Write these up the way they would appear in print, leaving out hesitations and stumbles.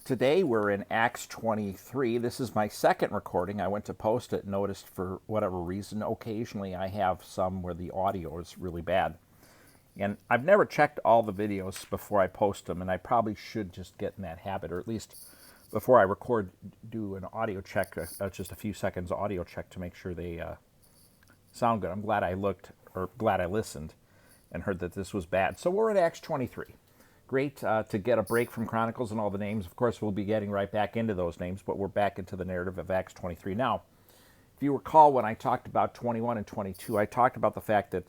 Today we're in Acts 23. This is my second recording. I went to post it, noticed for whatever reason, occasionally I have some where the audio is really bad. And I've never checked all the videos before I post them, and I probably should just get in that habit, or at least before I record, do an audio check, just a few seconds audio check to make sure they sound good. I'm glad I looked, or glad I listened and heard that this was bad. So we're at Acts 23. Great to get a break from Chronicles and all the names. Of course, we'll be getting right back into those names, but we're back into the narrative of Acts 23. Now, if you recall when I talked about 21 and 22, I talked about the fact that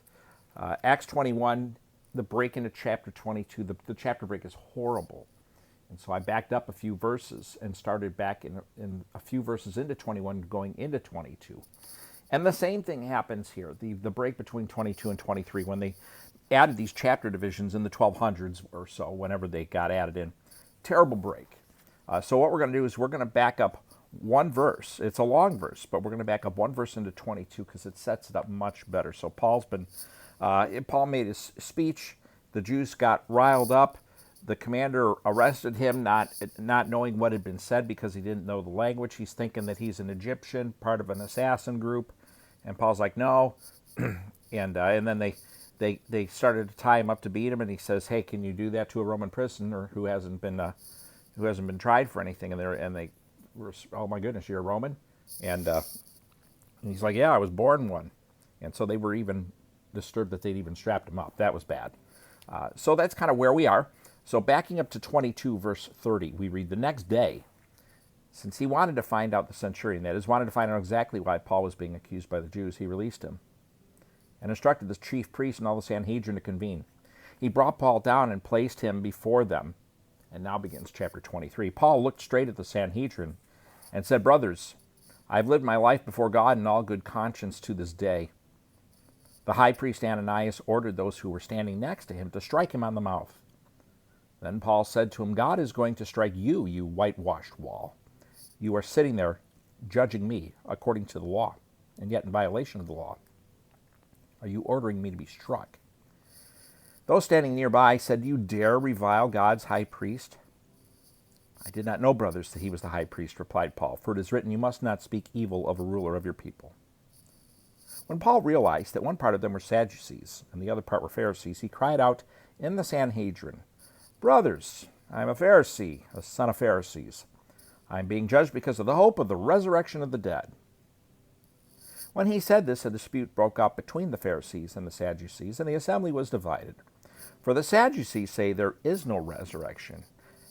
Acts 21, the break into chapter 22, the chapter break is horrible. And so I backed up a few verses and started back in a few verses into 21, going into 22. And the same thing happens here. The break between 22 and 23, when they added these chapter divisions in the 1200s or so, whenever they got added in. Terrible break. So what we're going to do is we're going to back up one verse. It's a long verse, but we're going to back up one verse into 22 because it sets it up much better. So Paul made his speech. The Jews got riled up. The commander arrested him, not knowing what had been said because he didn't know the language. He's thinking that he's an Egyptian, part of an assassin group. And Paul's like, no. And then they started to tie him up to beat him, and he says, "Hey, can you do that to a Roman prisoner who hasn't been tried for anything?" And they were, "Oh my goodness, you're a Roman?" And he's like, "Yeah, I was born one." And so they were even disturbed that they'd even strapped him up. That was bad. So that's kind of where we are. So backing up to 22, verse 30, we read, "The next day, since he wanted to find out the centurion, that is, wanted to find out exactly why Paul was being accused by the Jews, he released him and instructed the chief priests and all the Sanhedrin to convene. He brought Paul down and placed him before them." And now begins chapter 23. "Paul looked straight at the Sanhedrin and said, 'Brothers, I have lived my life before God in all good conscience to this day.' The high priest Ananias ordered those who were standing next to him to strike him on the mouth. Then Paul said to him, 'God is going to strike you, you whitewashed wall. You are sitting there judging me according to the law, and yet in violation of the law. Are you ordering me to be struck?' Those standing nearby said, 'Do you dare revile God's high priest?' 'I did not know, brothers, that he was the high priest,' replied Paul, 'for it is written, you must not speak evil of a ruler of your people.' When Paul realized that one part of them were Sadducees and the other part were Pharisees, he cried out in the Sanhedrin, 'Brothers, I am a Pharisee, a son of Pharisees. I am being judged because of the hope of the resurrection of the dead.' When he said this, a dispute broke out between the Pharisees and the Sadducees, and the assembly was divided. For the Sadducees say there is no resurrection,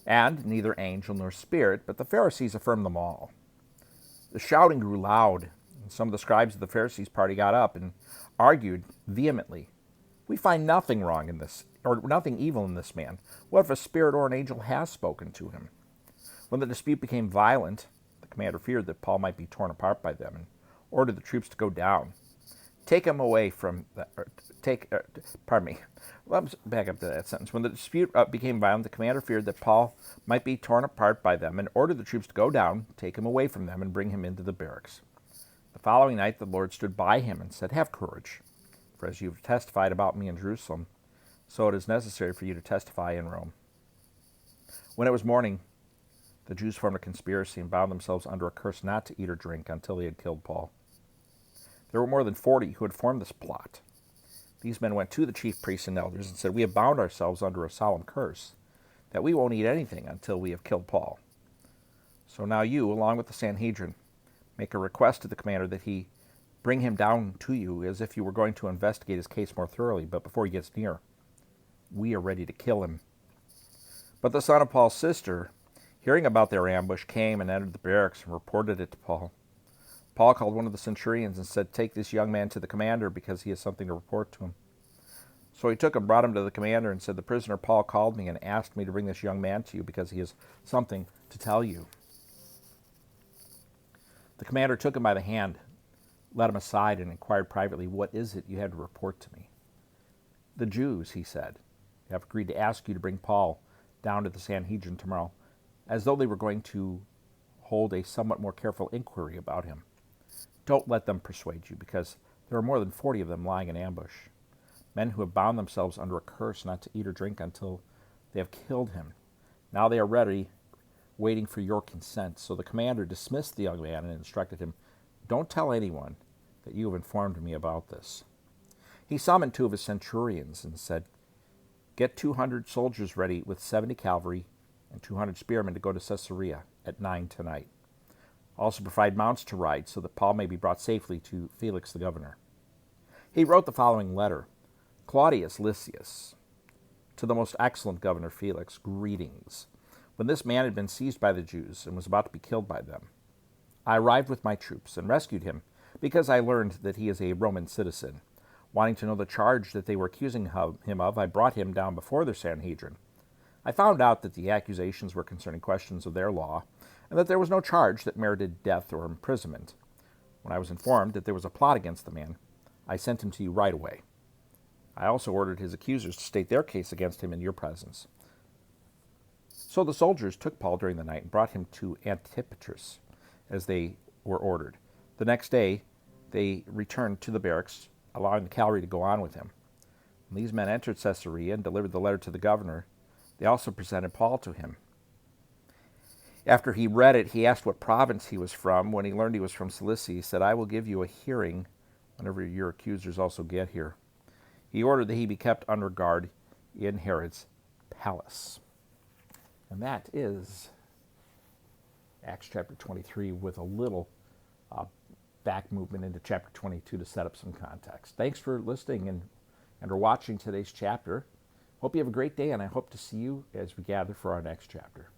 and neither angel nor spirit, but the Pharisees affirm them all. The shouting grew loud, and some of the scribes of the Pharisees' party got up and argued vehemently, 'We find nothing wrong in this, or nothing evil in this man. What if a spirit or an angel has spoken to him?' When the dispute became violent, the commander feared that Paul might be torn apart by them and ordered the troops to go down. Take him away from the, pardon me. Let's back up to that sentence. When the dispute became violent, the commander feared that Paul might be torn apart by them and ordered the troops to go down, take him away from them, and bring him into the barracks. The following night, the Lord stood by him and said, 'Have courage, for as you have testified about me in Jerusalem, so it is necessary for you to testify in Rome.' When it was morning, the Jews formed a conspiracy and bound themselves under a curse not to eat or drink until they had killed Paul. There were more than 40 who had formed this plot. These men went to the chief priests and elders and said, 'We have bound ourselves under a solemn curse, that we won't eat anything until we have killed Paul. So now you, along with the Sanhedrin, make a request to the commander that he bring him down to you as if you were going to investigate his case more thoroughly, but before he gets near, we are ready to kill him.' But the son of Paul's sister, hearing about their ambush, came and entered the barracks and reported it to Paul. Paul called one of the centurions and said, 'Take this young man to the commander because he has something to report to him.' So he took him, brought him to the commander, and said, 'The prisoner Paul called me and asked me to bring this young man to you because he has something to tell you.' The commander took him by the hand, led him aside, and inquired privately, 'What is it you had to report to me?' 'The Jews,' he said, 'have agreed to ask you to bring Paul down to the Sanhedrin tomorrow, as though they were going to hold a somewhat more careful inquiry about him. Don't let them persuade you, because there are more than 40 of them lying in ambush, men who have bound themselves under a curse not to eat or drink until they have killed him. Now they are ready waiting for your consent. So the commander dismissed the young man and instructed him, "Don't tell anyone that you have informed me about this." He summoned 2 of his centurions and said, "Get 200 soldiers ready with 70 cavalry and 200 spearmen to go to Caesarea at 9 tonight. Also provide mounts to ride so that Paul may be brought safely to Felix the governor." He wrote the following letter: "Claudius Lysias, to the most excellent governor Felix, greetings. When this man had been seized by the Jews and was about to be killed by them, I arrived with my troops and rescued him because I learned that he is a Roman citizen. Wanting to know the charge that they were accusing him of, I brought him down before the Sanhedrin. I found out that the accusations were concerning questions of their law, and that there was no charge that merited death or imprisonment. When I was informed that there was a plot against the man, I sent him to you right away. I also ordered his accusers to state their case against him in your presence." So the soldiers took Paul during the night and brought him to Antipatris, as they were ordered. The next day they returned to the barracks, allowing the cavalry to go on with him. When these men entered Caesarea and delivered the letter to the governor, they also presented Paul to him. After he read it, he asked what province he was from. When he learned he was from Cilicia, he said, "I will give you a hearing whenever your accusers also get here." He ordered that he be kept under guard in Herod's palace. And that is Acts chapter 23 with a little back movement into chapter 22 to set up some context. Thanks for listening and or watching today's chapter. Hope you have a great day, and I hope to see you as we gather for our next chapter.